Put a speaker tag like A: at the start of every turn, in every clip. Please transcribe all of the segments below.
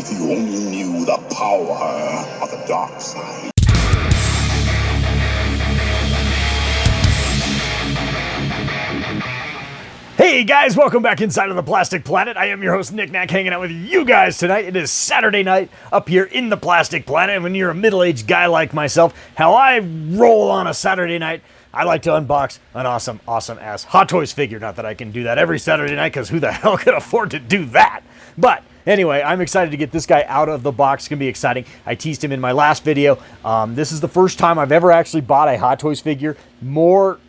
A: If you only knew the power of the dark side.
B: Hey guys, welcome back inside of the Plastic Planet. I am your host, Nick Nack, hanging out with you guys tonight. It is Saturday night up here in the Plastic Planet, and when you're a middle-aged guy like myself, how I roll on a Saturday night, I like to unbox an awesome-ass Hot Toys figure. Not that I can do that every Saturday night, because who the hell could afford to do that? But anyway, I'm excited to get this guy out of the box. It's going to be exciting. I teased him in my last video. This is the first time I've ever actually bought a Hot Toys figure more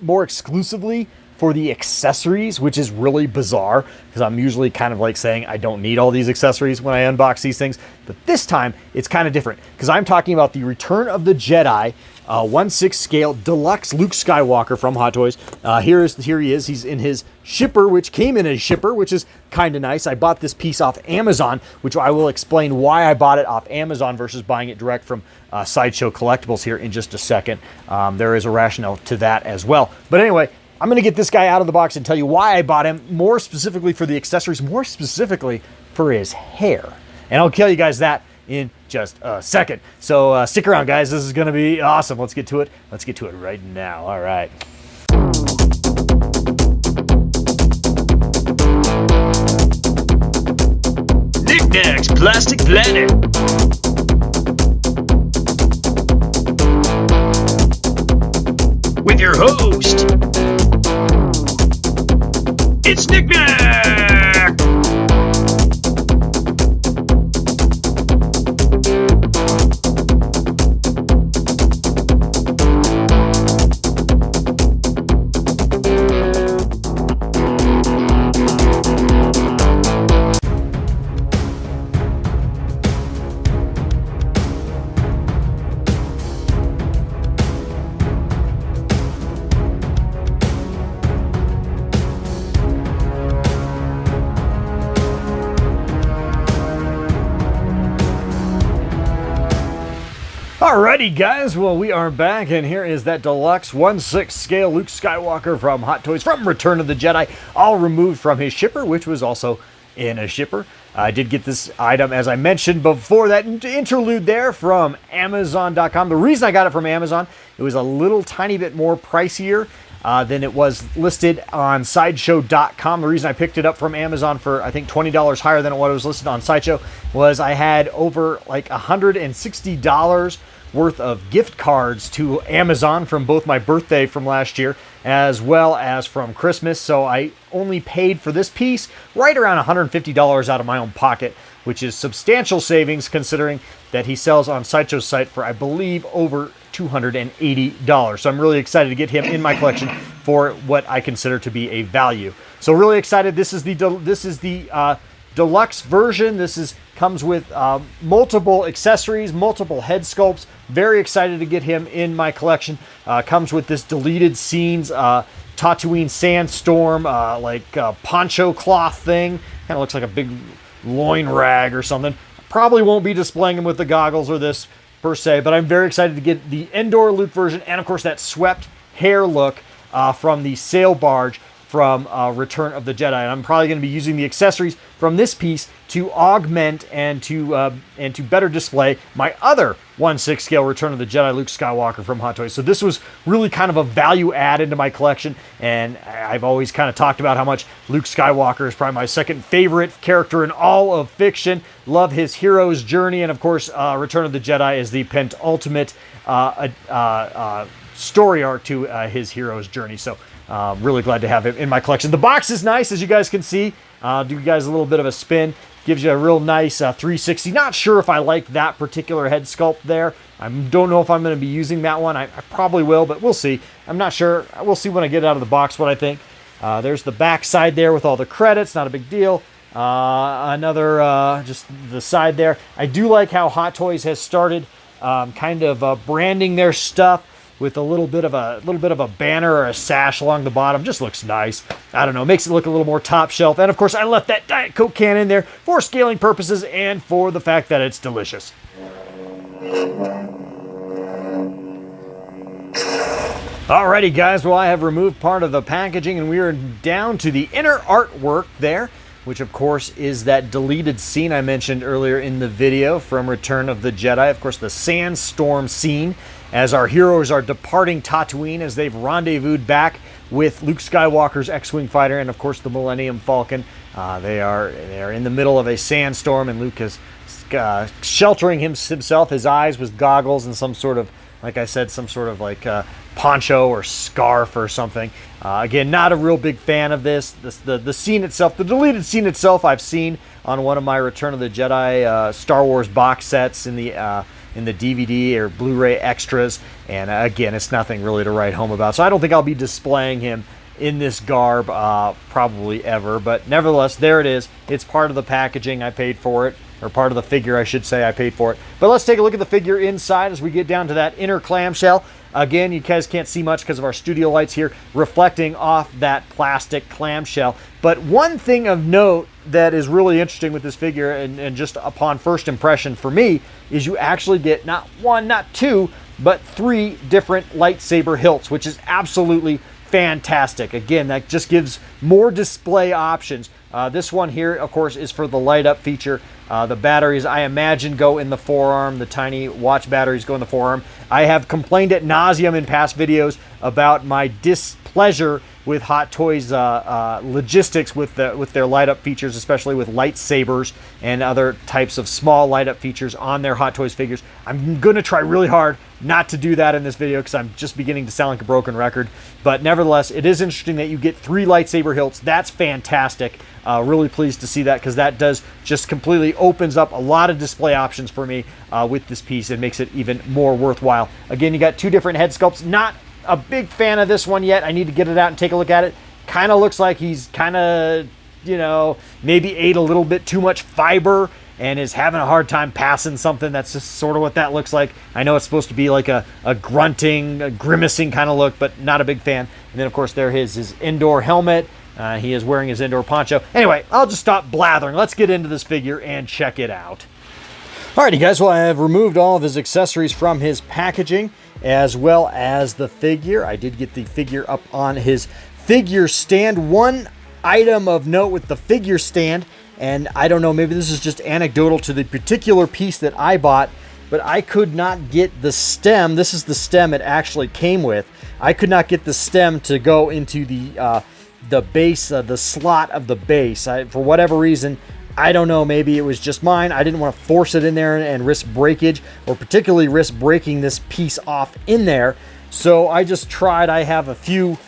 B: exclusively for the accessories, which is really bizarre because I'm usually kind of like saying I don't need all these accessories when I unbox these things. But this time it's kind of different because I'm talking about the Return of the Jedi 1/6 scale deluxe Luke Skywalker from Hot Toys. Here he is. He's in his shipper, which came in a shipper, which is kind of nice. I bought this piece off Amazon, which I will explain why I bought it off Amazon versus buying it direct from Sideshow Collectibles here in just a second. There is a rationale to that as well. But anyway, I'm going to get this guy out of the box and tell you why I bought him, more specifically for the accessories, more specifically for his hair. And I'll tell you guys that in just a second. So stick around, guys. This is going to be awesome. Let's get to it. Let's get to it right now. All right.
C: Knickknacks Plastic Planet. With your host, it's Knickknack!
B: Alrighty guys, well we are back and here is that deluxe 1/6 scale Luke Skywalker from Hot Toys from Return of the Jedi, all removed from his shipper, which was also in a shipper. I did get this item, as I mentioned before, that interlude there from Amazon.com. The reason I got it from Amazon, it was a little tiny bit more pricier than it was listed on Sideshow.com. The reason I picked it up from Amazon for, I think, $20 higher than what it was listed on Sideshow was I had over like $160 worth of gift cards to Amazon from both my birthday from last year as well as from Christmas. So I only paid for this piece right around $150 out of my own pocket, which is substantial savings considering that he sells on Sideshow's site for, I believe, over $280. So I'm really excited to get him in my collection for what I consider to be a value. So really excited. This is the deluxe version. This comes with multiple accessories, multiple head sculpts. Very excited to get him in my collection. Comes with this deleted scenes, Tatooine sandstorm, poncho cloth thing. Kind of looks like a big loin rag or something. Probably won't be displaying him with the goggles or this per se, but I'm very excited to get the Endor Luke version and of course that swept hair look from the sail barge from Return of the Jedi. And I'm probably going to be using the accessories from this piece to augment and to better display my other 1/6 scale Return of the Jedi Luke Skywalker from Hot Toys. So this was really kind of a value add into my collection, and I've always kind of talked about how much Luke Skywalker is probably my second favorite character in all of fiction. Love his hero's journey, and of course Return of the Jedi is the penultimate story arc to his hero's journey. So really glad to have him in my collection. The box is nice, as you guys can see. Do you guys a little bit of a spin. Gives you a real nice 360. Not sure if I like that particular head sculpt there. I don't know if I'm going to be using that one. I probably will, but we'll see. I'm not sure. We'll see when I get it out of the box what I think. There's the back side there with all the credits. Not a big deal. Just the side there. I do like how Hot Toys has started kind of branding their stuff with a little bit of a banner or a sash along the bottom. Just looks nice. I don't know, makes it look a little more top shelf. And of course I left that Diet Coke can in there for scaling purposes and for the fact that it's delicious. Alrighty guys, well I have removed part of the packaging and we are down to the inner artwork there. which of course is that deleted scene I mentioned earlier in the video from Return of the Jedi. Of course, the sandstorm scene as our heroes are departing Tatooine as they've rendezvoused back with Luke Skywalker's X-Wing fighter and of course the Millennium Falcon. They are in the middle of a sandstorm, and Luke is sheltering himself, his eyes, with goggles and some sort of, like I said, some sort of like poncho or scarf or something. Again, not a real big fan of this. The scene itself, the deleted scene itself, I've seen on one of my Return of the Jedi Star Wars box sets in the DVD or Blu-ray extras, and again, it's nothing really to write home about. So I don't think I'll be displaying him in this garb probably ever, but nevertheless, there it is. It's part of the packaging. I paid for it, or part of the figure, I should say. I paid for it. But let's take a look at the figure inside as we get down to that inner clamshell. Again, you guys can't see much because of our studio lights here reflecting off that plastic clamshell. But one thing of note that is really interesting with this figure, and just upon first impression for me, is you actually get not one, not two, but 3 different lightsaber hilts, which is absolutely fantastic. Again, that just gives more display options. This one here, of course, is for the light up feature. The batteries, I imagine, go in the forearm. The tiny watch batteries go in the forearm. I have complained at nauseum in past videos about my displeasure with Hot Toys logistics with their light up features, especially with lightsabers and other types of small light up features on their Hot Toys figures. I'm going to try really hard not to do that in this video because I'm just beginning to sound like a broken record. But nevertheless, it is interesting that you get 3 lightsaber hilts. That's fantastic. Really pleased to see that, because that does just completely opens up a lot of display options for me with this piece and makes it even more worthwhile. Again, you got 2 different head sculpts. Not a big fan of this one yet. I need to get it out and take a look at it. Kind of looks like he's kind of, maybe ate a little bit too much fiber and is having a hard time passing something. That's just sort of what that looks like. I know it's supposed to be like a grunting, a grimacing kind of look, but not a big fan. And then, of course, there is his Endor helmet. He is wearing his Endor poncho. Anyway, I'll just stop blathering. Let's get into this figure and check it out. Alrighty, guys. Well, I have removed all of his accessories from his packaging, as well as the figure. I did get the figure up on his figure stand. One item of note with the figure stand, and I don't know, maybe this is just anecdotal to the particular piece that I bought, but I could not get the stem. This is the stem it actually came with. I could not get the stem to go into the base, the slot of the base. For whatever reason, I don't know, maybe it was just mine. I didn't want to force it in there and risk breakage, or particularly risk breaking this piece off in there. So I just tried. I have a few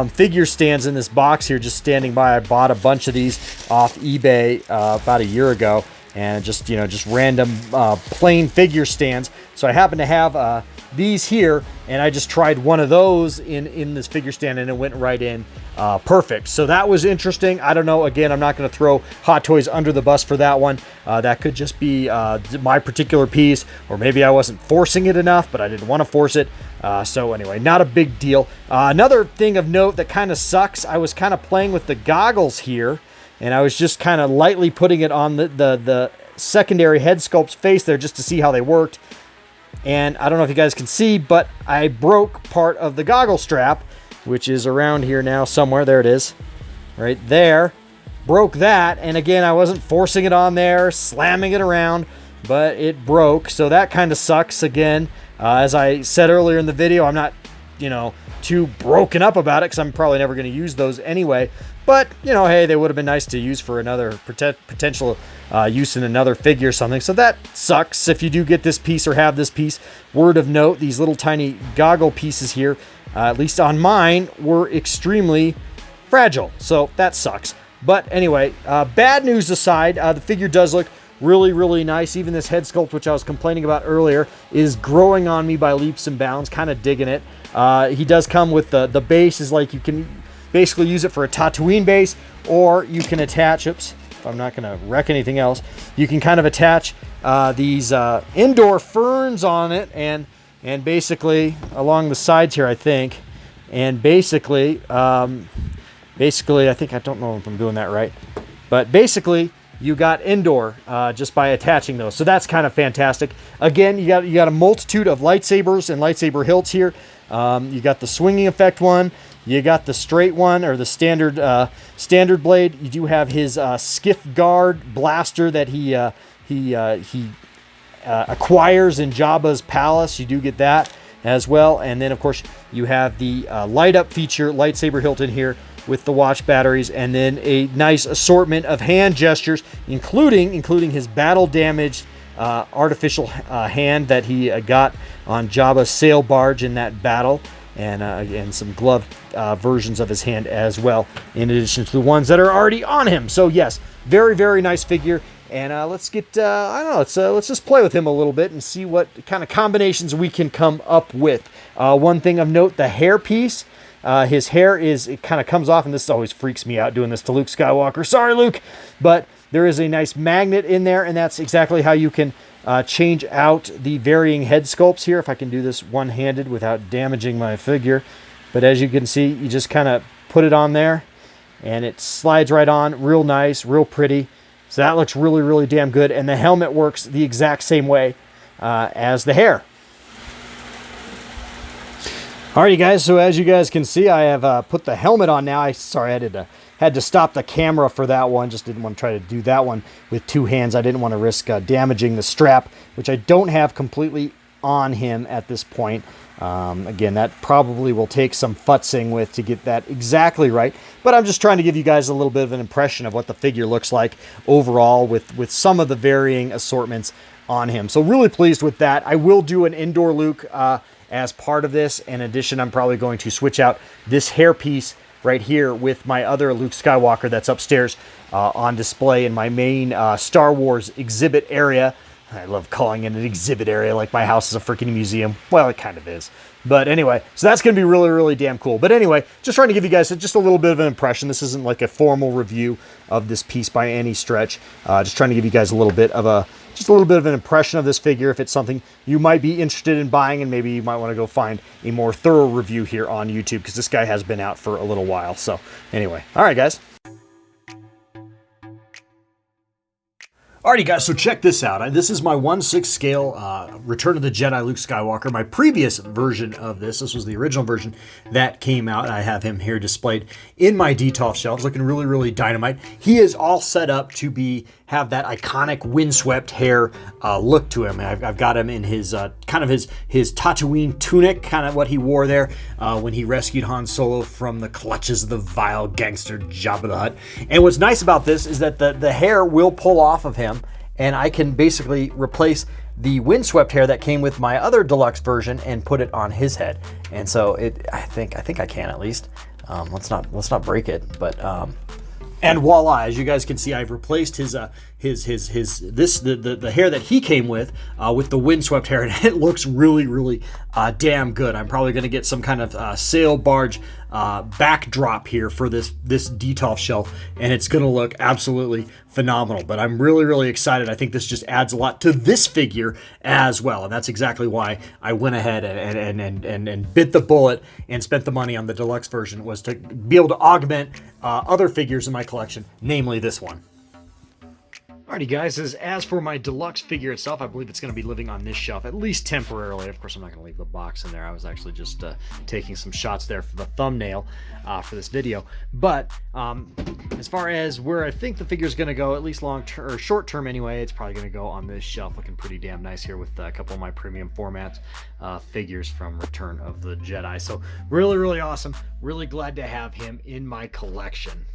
B: figure stands in this box here just standing by. I bought a bunch of these off eBay about a year ago, and just random plain figure stands. So I happen to have these here, and I just tried one of those in this figure stand, and it went right in perfect. So that was interesting. I don't know. Again, I'm not going to throw Hot Toys under the bus for that one. That could just be my particular piece, or maybe I wasn't forcing it enough, but I didn't want to force it. So anyway, not a big deal. Another thing of note that kind of sucks, I was kind of playing with the goggles here, and I was just kind of lightly putting it on the secondary head sculpt's face there just to see how they worked. And I don't know if you guys can see, but I broke part of the goggle strap, which is around here now somewhere. There it is, right there. Broke that, and again, I wasn't forcing it on there, slamming it around, but it broke. So that kind of sucks. Again, as I said earlier in the video, I'm not, too broken up about it because I'm probably never going to use those anyway. But, hey, they would have been nice to use for another potential use in another figure or something. So that sucks if you do get this piece or have this piece. Word of note, these little tiny goggle pieces here, at least on mine, were extremely fragile. So that sucks. But anyway, bad news aside, the figure does look really, really nice. Even this head sculpt, which I was complaining about earlier, is growing on me by leaps and bounds. Kind of digging it. He does come with the base. Is like you can basically use it for a Tatooine base, or you can attach, if I'm not going to wreck anything else, you can kind of attach these Endor ferns on it, and basically along the sides here, I think, and basically, I think, I don't know if I'm doing that right, but basically you got Endor just by attaching those. So that's kind of fantastic. Again, you got a multitude of lightsabers and lightsaber hilts here. You got the swinging effect one. You got the straight one, or the standard blade. You do have his skiff guard blaster that he acquires in Jabba's palace. You do get that as well. And then, of course, you have the light up feature lightsaber hilt in here with the watch batteries, and then a nice assortment of hand gestures, including his battle damaged artificial hand that he got on Jabba's sail barge in that battle, and some gloved versions of his hand as well, in addition to the ones that are already on him. So yes, very, very nice figure. And let's get, I don't know, let's just play with him a little bit and see what kind of combinations we can come up with. One thing of note, the hair piece. His hair it kind of comes off, and this always freaks me out doing this to Luke Skywalker. Sorry, Luke. But there is a nice magnet in there, and that's exactly how you can change out the varying head sculpts here. If I can do this one-handed without damaging my figure. But as you can see, you just kind of put it on there, and it slides right on. Real nice, real pretty. So that looks really, really damn good. And the helmet works the exact same way as the hair. Alrighty, guys, so as you guys can see, I have put the helmet on now. I had to stop the camera for that one. Just didn't want to try to do that one with two hands. I didn't want to risk damaging the strap, which I don't have completely on him at this point. Again, that probably will take some futzing with to get that exactly right. But I'm just trying to give you guys a little bit of an impression of what the figure looks like overall with some of the varying assortments on him. So really pleased with that. I will do an Endor Luke as part of this. In addition, I'm probably going to switch out this hairpiece right here with my other Luke Skywalker that's upstairs on display in my main Star Wars exhibit area. I love calling it an exhibit area like my house is a freaking museum. Well, it kind of is. But anyway, so that's going to be really, really damn cool. But anyway, just trying to give you guys just a little bit of an impression. This isn't like a formal review of this piece by any stretch. Just trying to give you guys a little bit of an impression of this figure. If it's something you might be interested in buying, and maybe you might want to go find a more thorough review here on YouTube, because this guy has been out for a little while. So anyway, all right, guys. Alrighty, guys, so check this out. This is my 1/6 scale Return of the Jedi Luke Skywalker. My previous version of this was the original version that came out. I have him here displayed in my detolf shelves, looking really, really dynamite. He is all set up to have that iconic windswept hair look to him. I've got him in his kind of his Tatooine tunic, kind of what he wore there when he rescued Han Solo from the clutches of the vile gangster Jabba the Hutt. And what's nice about this is that the hair will pull off of him, and I can basically replace the windswept hair that came with my other deluxe version and put it on his head. And so I think I can at least. Let's not break it, but and voila! As you guys can see, I've replaced the hair that he came with the windswept hair, and it looks really, really damn good. I'm probably going to get some kind of sail barge backdrop here for this detolf shelf, and it's going to look absolutely phenomenal. But I'm really, really excited. I think this just adds a lot to this figure as well, and that's exactly why I went ahead and bit the bullet and spent the money on the deluxe version, was to be able to augment other figures in my collection, namely this one. Alrighty, guys, as for my deluxe figure itself, I believe it's going to be living on this shelf, at least temporarily. Of course, I'm not going to leave the box in there. I was actually just taking some shots there for the thumbnail for this video. But as far as where I think the figure is going to go, at least long-term or short-term anyway, it's probably going to go on this shelf, looking pretty damn nice here with a couple of my premium format figures from Return of the Jedi. So really, really awesome. Really glad to have him in my collection.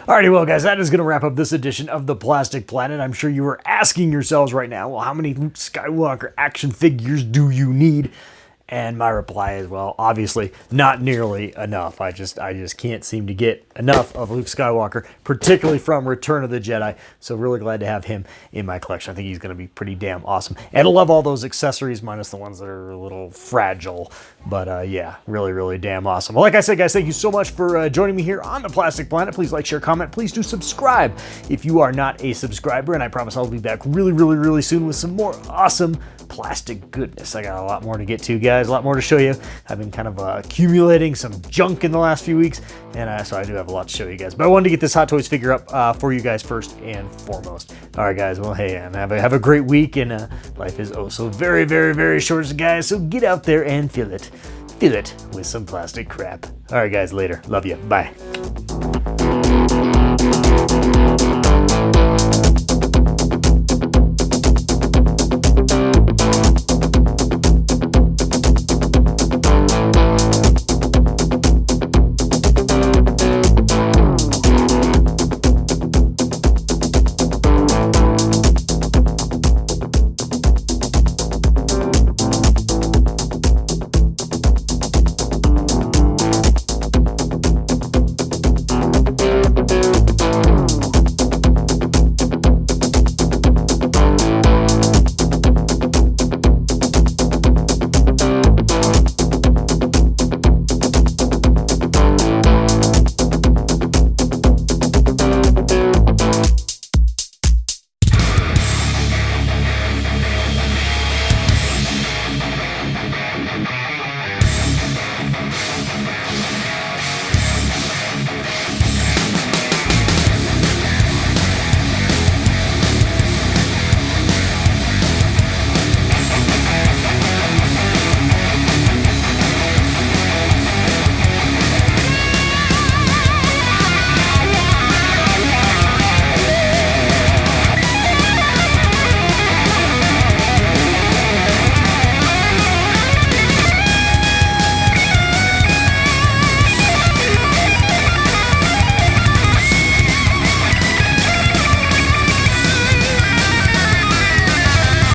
B: Alrighty, well, guys, that is going to wrap up this edition of The Plastic Planet. I'm sure you are asking yourselves right now, well, how many Luke Skywalker action figures do you need? And my reply is, well, obviously not nearly enough. I just can't seem to get enough of Luke Skywalker, particularly from Return of the Jedi. So really glad to have him in my collection. I think he's going to be pretty damn awesome. And I love all those accessories, minus the ones that are a little fragile. But yeah, really, really damn awesome. Well, like I said, guys, thank you so much for joining me here on the Plastic Planet. Please like, share, comment. Please do subscribe if you are not a subscriber. And I promise I'll be back really, really, really soon with some more awesome plastic goodness. I got a lot more to get to, guys, a lot more to show you. I've been kind of accumulating some junk in the last few weeks, and so I do have a lot to show you guys. But I wanted to get this Hot Toys figure up for you guys first and foremost. All right, guys, well, hey, and have a great week, and life is oh so very, very, very short, guys, so get out there and fill it with some plastic crap. All right, guys, later. Love you. Bye.